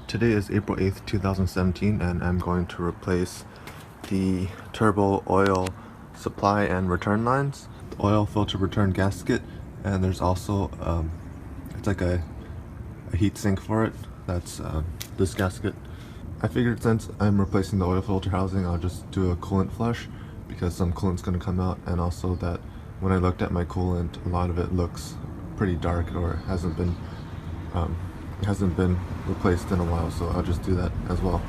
Today is April 8th, 2017, and I'm going to replace the turbo oil supply and return lines, the oil filter return gasket, and there's also it's like a heat sink for it. That's this gasket. I figured since I'm replacing the oil filter housing, I'll just do a coolant flush because some coolant's going to come out, and also that when I looked at my coolant, a lot of it looks pretty dark or hasn't been replaced in a while, so I'll just do that as well.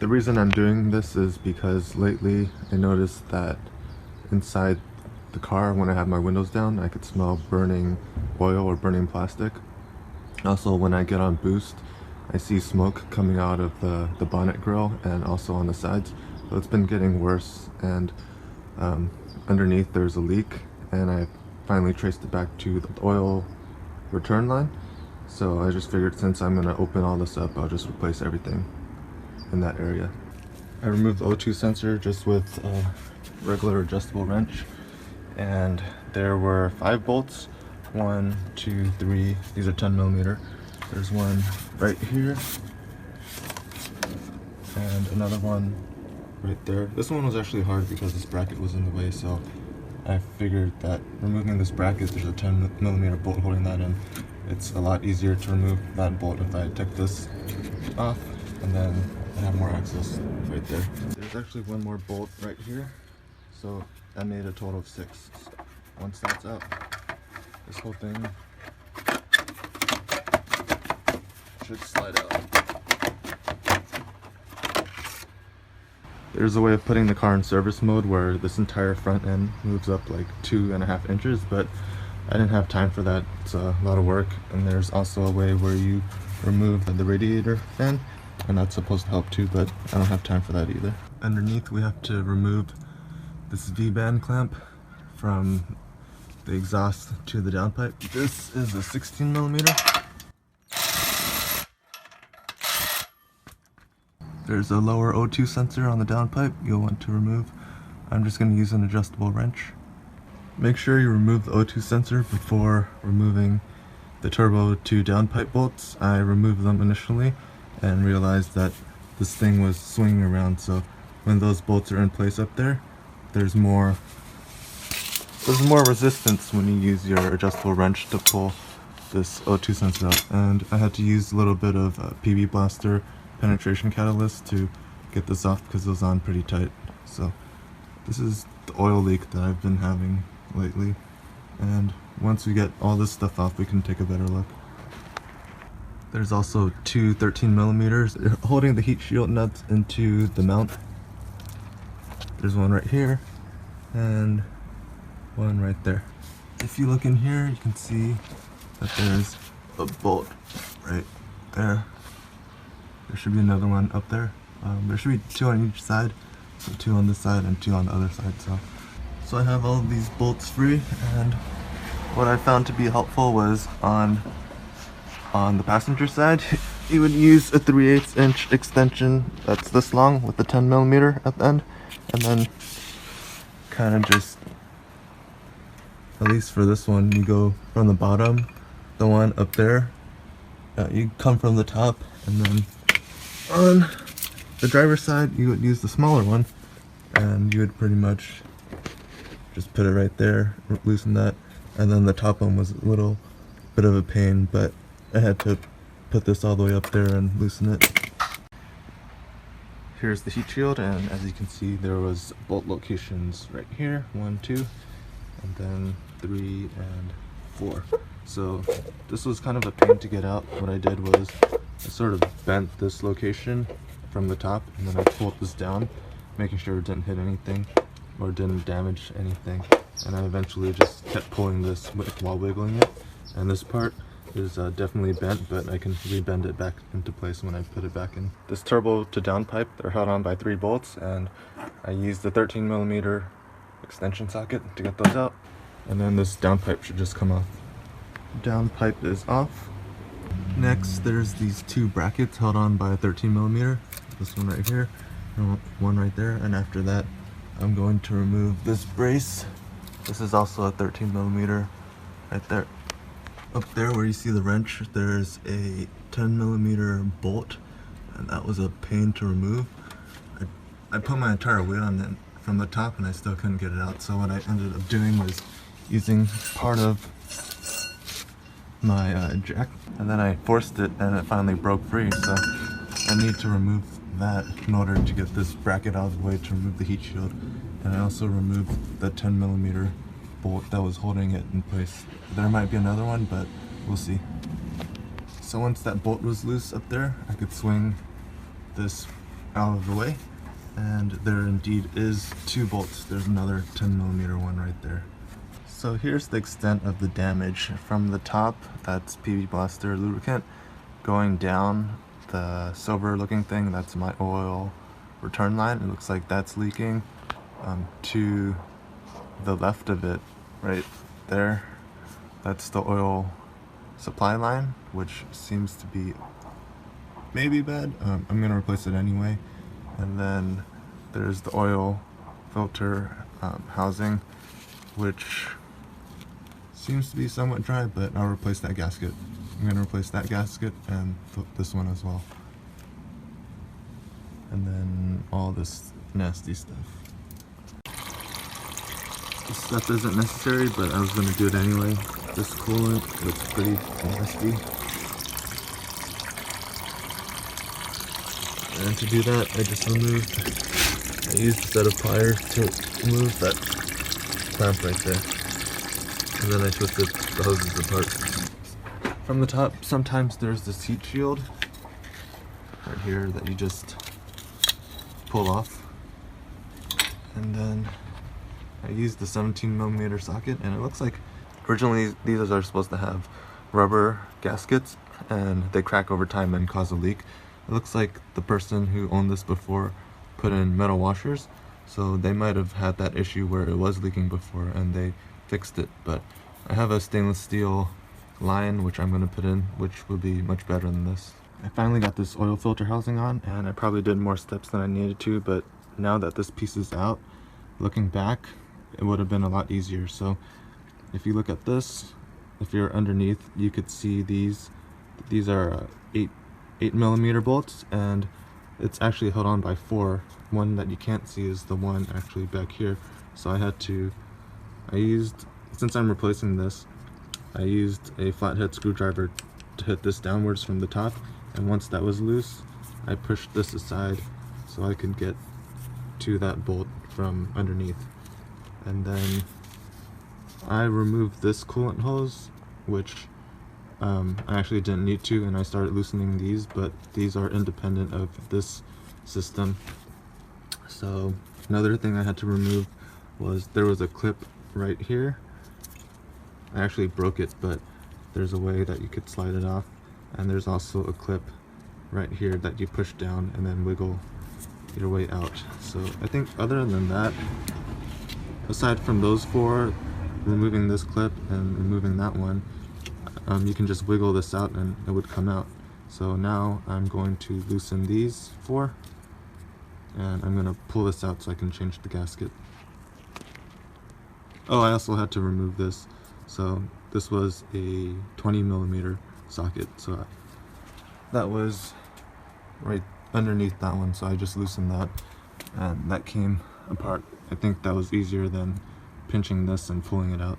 The reason I'm doing this is because lately I noticed that inside the car, when I have my windows down, I could smell burning oil or burning plastic. Also, when I get on boost, I see smoke coming out of the bonnet grill and also on the sides. So it's been getting worse, and underneath there's a leak, and I finally traced it back to the oil return line. So I just figured since I'm going to open all this up, I'll just replace everything in that area. I removed the O2 sensor just with a regular adjustable wrench, and there were 5 bolts. 1, 2, 3. These are 10mm. There's one right here, and another one right there. This one was actually hard because this bracket was in the way, so I figured that removing this bracket, there's a 10mm bolt holding that in. It's a lot easier to remove that bolt if I took this off, and then I have more access right there. There's actually one more bolt right here, so that made a total of 6. Once that's out, this whole thing should slide out. There's a way of putting the car in service mode where this entire front end moves up like 2.5 inches, but I didn't have time for that. It's a lot of work. And there's also a way where you remove the radiator fan, and that's supposed to help too, but I don't have time for that either. Underneath, we have to remove this V-band clamp from the exhaust to the downpipe. This is a 16mm. There's a lower O2 sensor on the downpipe you'll want to remove. I'm just going to use an adjustable wrench. Make sure you remove the O2 sensor before removing the turbo 2 downpipe bolts. I removed them initially and realized that this thing was swinging around, so when those bolts are in place up there, there's more resistance when you use your adjustable wrench to pull this O2 sensor out. And I had to use a little bit of PB Blaster penetration catalyst to get this off because it was on pretty tight. So this is the oil leak that I've been having lately, and once we get all this stuff off, we can take a better look. There's also 2 13mm holding the heat shield nuts into the mount. There's one right here and one right there. If you look in here, you can see that there's a bolt right there. There should be another one up there. There should be 2 on each side, so 2 on this side and 2 on the other side. So I have all of these bolts free, and what I found to be helpful was on the passenger side, you would use a 3/8 inch extension that's this long with the 10mm at the end, and then kind of just, at least for this one, you go from the bottom, the one up there, you come from the top, and then on the driver's side you would use the smaller one, and you would pretty much just put it right there, loosen that, and then the top one was a little bit of a pain, but I had to put this all the way up there and loosen it. Here's the heat shield, and as you can see, there was bolt locations right here, 1, 2, and then 3 and 4. So this was kind of a pain to get out. What I did was I sort of bent this location from the top, and then I pulled this down, making sure it didn't hit anything or didn't damage anything, and I eventually just kept pulling this while wiggling it, and this part is definitely bent, but I can re-bend it back into place when I put it back in. This turbo to down pipe, they're held on by 3 bolts, and I used the 13mm extension socket to get those out. And then this down pipe should just come off. Down pipe is off. Next, there's these 2 brackets held on by a 13mm. This one right here, and one right there. And after that, I'm going to remove this brace. This is also a 13mm right there. Up there where you see the wrench, there's a 10mm bolt, and that was a pain to remove. I put my entire weight on it from the top and I still couldn't get it out. So what I ended up doing was using part of my jack, and then I forced it and it finally broke free. So I need to remove that in order to get this bracket out of the way to remove the heat shield. And I also removed the 10mm bolt that was holding it in place. There might be another one, but we'll see. So once that bolt was loose up there, I could swing this out of the way, and there indeed is 2 bolts. There's another 10mm one right there. So here's the extent of the damage. From the top, that's PB Blaster lubricant, going down the silver looking thing, that's my oil return line. It looks like that's leaking. To the left of it, right there, that's the oil supply line, which seems to be maybe bad. I'm gonna replace it anyway. And then there's the oil filter housing, which seems to be somewhat dry, but I'll replace that gasket. I'm gonna replace that gasket and this one as well. And then all this nasty stuff. This stuff isn't necessary, but I was going to do it anyway. This coolant looks pretty nasty. And to do that, I used a set of pliers to remove that clamp right there. And then I twisted the hoses apart. From the top, sometimes there's this heat shield right here that you just pull off. And then I used the 17mm socket, and it looks like originally these are supposed to have rubber gaskets, and they crack over time and cause a leak. It looks like the person who owned this before put in metal washers, so they might have had that issue where it was leaking before and they fixed it. But I have a stainless steel line which I'm going to put in, which will be much better than this. I finally got this oil filter housing on, and I probably did more steps than I needed to, but now that this piece is out, looking back, it would have been a lot easier. So if you look at this, if you're underneath, you could see these are 8mm bolts, and it's actually held on by 4. One that you can't see is the one actually back here. So since I'm replacing this, I used a flathead screwdriver to hit this downwards from the top, and once that was loose, I pushed this aside so I could get to that bolt from underneath. And then I removed this coolant hose, which I actually didn't need to, and I started loosening these, but these are independent of this system. So another thing I had to remove was there was a clip right here. I actually broke it, but there's a way that you could slide it off, and there's also a clip right here that you push down and then wiggle your way out. So I think other than that, aside from those 4, removing this clip and removing that one, you can just wiggle this out and it would come out. So now I'm going to loosen these 4, and I'm going to pull this out so I can change the gasket. Oh, I also had to remove this. So this was a 20mm socket, so that was right underneath that one, so I just loosened that, and that came apart. I think that was easier than pinching this and pulling it out.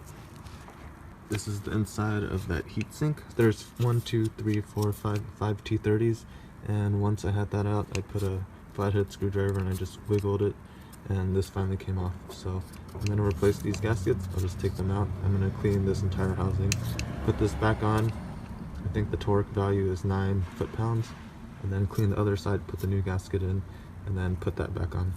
This is the inside of that heatsink. There's 1, 2, 3, 4, 5 T30s, and once I had that out, I put a flathead screwdriver and I just wiggled it, and this finally came off. So I'm going to replace these gaskets. I'll just take them out. I'm going to clean this entire housing, put this back on. I think the torque value is 9 foot-pounds, and then clean the other side, put the new gasket in, and then put that back on.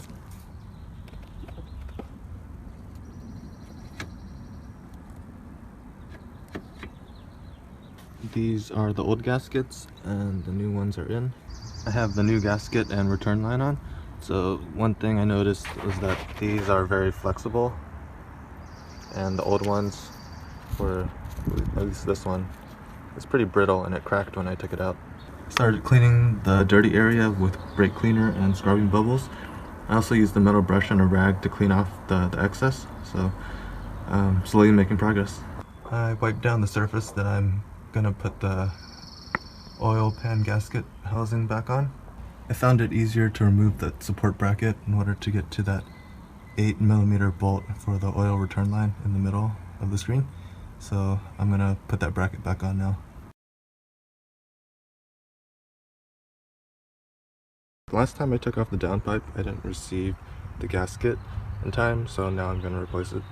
These are the old gaskets and the new ones are in. I have the new gasket and return line on. So one thing I noticed was that these are very flexible and the old ones were, at least this one, is pretty brittle and it cracked when I took it out. Started cleaning the dirty area with brake cleaner and scrubbing bubbles. I also used the metal brush and a rag to clean off the excess, so slowly making progress. I wiped down the surface that I'm gonna put the oil pan gasket housing back on. I found it easier to remove the support bracket in order to get to that 8mm bolt for the oil return line in the middle of the screen. So I'm gonna put that bracket back on now. Last time I took off the downpipe, I didn't receive the gasket in time, so now I'm gonna replace it.